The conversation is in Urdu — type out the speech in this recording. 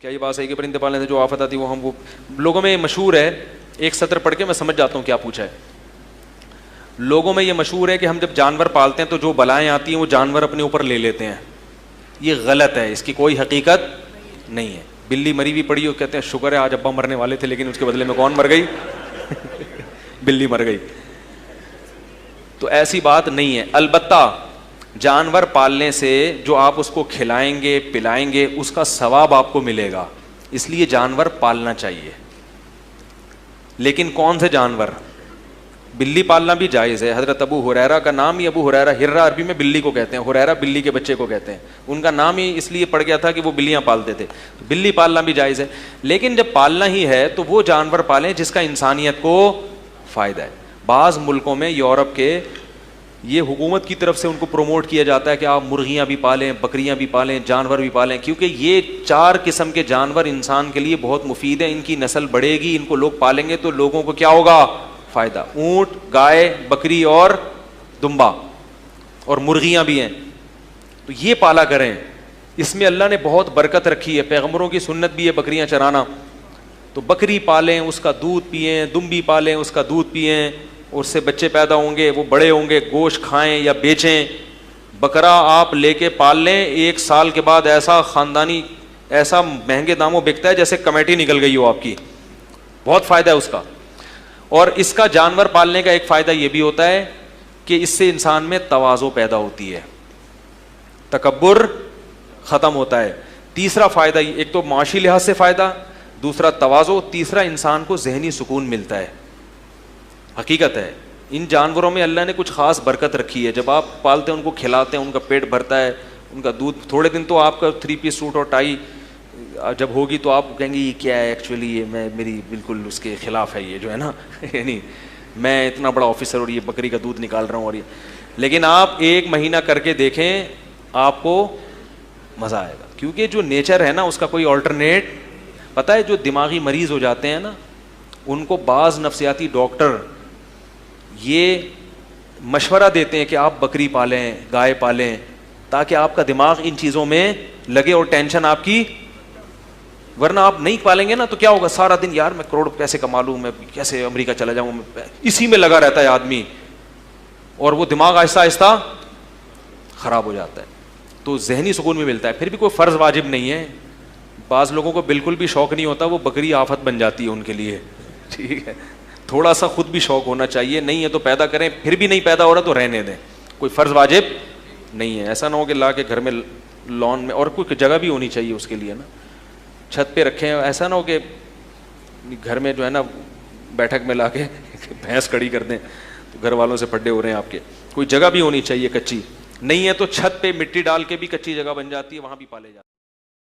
کیا یہ بات صحیح کہ پرندے پالنے سے جو آفت آتی ہے وہ لوگوں میں مشہور ہے, ایک سطر پڑھ کے میں سمجھ جاتا ہوں کیا پوچھا ہے. لوگوں میں یہ مشہور ہے کہ ہم جب جانور پالتے ہیں تو جو بلائیں آتی ہیں وہ جانور اپنے اوپر لے لیتے ہیں. یہ غلط ہے, اس کی کوئی حقیقت نہیں ہے. بلی مری بھی پڑی ہو, کہتے ہیں شکر ہے آج ابا مرنے والے تھے لیکن اس کے بدلے میں کون مر گئی؟ بلی مر گئی. تو ایسی بات نہیں ہے. البتہ جانور پالنے سے جو آپ اس کو کھلائیں گے پلائیں گے اس کا ثواب آپ کو ملے گا, اس لیے جانور پالنا چاہیے. لیکن کون سے جانور؟ بلی پالنا بھی جائز ہے. حضرت ابو ہریرہ کا نام ہی ابو ہریرہ, ہرہ عربی میں بلی کو کہتے ہیں, ہریرہ بلی کے بچے کو کہتے ہیں. ان کا نام ہی اس لیے پڑ گیا تھا کہ وہ بلیاں پالتے تھے. بلی پالنا بھی جائز ہے, لیکن جب پالنا ہی ہے تو وہ جانور پالیں جس کا انسانیت کو فائدہ ہے. بعض ملکوں میں یورپ کے یہ حکومت کی طرف سے ان کو پروموٹ کیا جاتا ہے کہ آپ مرغیاں بھی پالیں, بکریاں بھی پالیں, جانور بھی پالیں, کیونکہ یہ 4 قسم کے جانور انسان کے لیے بہت مفید ہیں. ان کی نسل بڑھے گی, ان کو لوگ پالیں گے تو لوگوں کو کیا ہوگا؟ فائدہ. اونٹ, گائے, بکری اور دمبا, اور مرغیاں بھی ہیں, تو یہ پالا کریں. اس میں اللہ نے بہت برکت رکھی ہے. پیغمبروں کی سنت بھی ہے بکریاں چرانا. تو بکری پالیں, اس کا دودھ پئیں, دمبی پالیں, اس کا دودھ پئیں, اس سے بچے پیدا ہوں گے, وہ بڑے ہوں گے, گوشت کھائیں یا بیچیں. بکرا آپ لے کے پال لیں, 1 سال کے بعد ایسا خاندانی, ایسا مہنگے داموں بکتا ہے جیسے کمیٹی نکل گئی ہو آپ کی. بہت فائدہ ہے اس کا. اور اس کا جانور پالنے کا ایک فائدہ یہ بھی ہوتا ہے کہ اس سے انسان میں تواضع پیدا ہوتی ہے, تکبر ختم ہوتا ہے. تیسرا فائدہ, ایک تو معاشی لحاظ سے فائدہ, دوسرا تواضع, تیسرا انسان کو ذہنی سکون ملتا ہے. حقیقت ہے ان جانوروں میں اللہ نے کچھ خاص برکت رکھی ہے. جب آپ پالتے ہیں, ان کو کھلاتے ہیں, ان کا پیٹ بھرتا ہے, ان کا دودھ, تھوڑے دن تو آپ کا 3 پیس سوٹ اور ٹائی جب ہوگی تو آپ کہیں گے یہ کیا ہے ایکچولی, یہ میں میری بالکل اس کے خلاف ہے یہ جو ہے نا, یعنی میں اتنا بڑا آفیسر اور یہ بکری کا دودھ نکال رہا ہوں اور یہ. لیکن آپ 1 مہینہ کر کے دیکھیں, آپ کو مزہ آئے گا, کیونکہ جو نیچر ہے نا اس کا کوئی آلٹرنیٹ. پتہ ہے جو دماغی مریض ہو جاتے ہیں نا, ان کو بعض نفسیاتی ڈاکٹر یہ مشورہ دیتے ہیں کہ آپ بکری پالیں, گائے پالیں, تاکہ آپ کا دماغ ان چیزوں میں لگے اور ٹینشن آپ کی, ورنہ آپ نہیں پالیں گے نا تو کیا ہوگا, سارا دن یار میں کروڑ پیسے کما لوں, میں کیسے امریکہ چلا جاؤں, اسی میں لگا رہتا ہے آدمی, اور وہ دماغ آہستہ آہستہ خراب ہو جاتا ہے. تو ذہنی سکون بھی ملتا ہے. پھر بھی کوئی فرض واجب نہیں ہے. بعض لوگوں کو بالکل بھی شوق نہیں ہوتا, وہ بکری آفت بن جاتی ہے ان کے لیے. ٹھیک ہے, تھوڑا سا خود بھی شوق ہونا چاہیے. نہیں ہے تو پیدا کریں, پھر بھی نہیں پیدا ہو رہا تو رہنے دیں, کوئی فرض واجب نہیں ہے. ایسا نہ ہو کہ لا کے گھر میں لان میں, اور کوئی جگہ بھی ہونی چاہیے اس کے لیے نا, چھت پہ رکھیں. ایسا نہ ہو کہ گھر میں جو ہے نا بیٹھک میں لا کے بھینس کڑی کر دیں تو گھر والوں سے پھڈے ہو رہے ہیں آپ کے. کوئی جگہ بھی ہونی چاہیے کچی, نہیں ہے تو چھت پہ مٹی ڈال کے بھی کچی جگہ بن جاتی ہے, وہاں بھی پالے جاتے ہیں.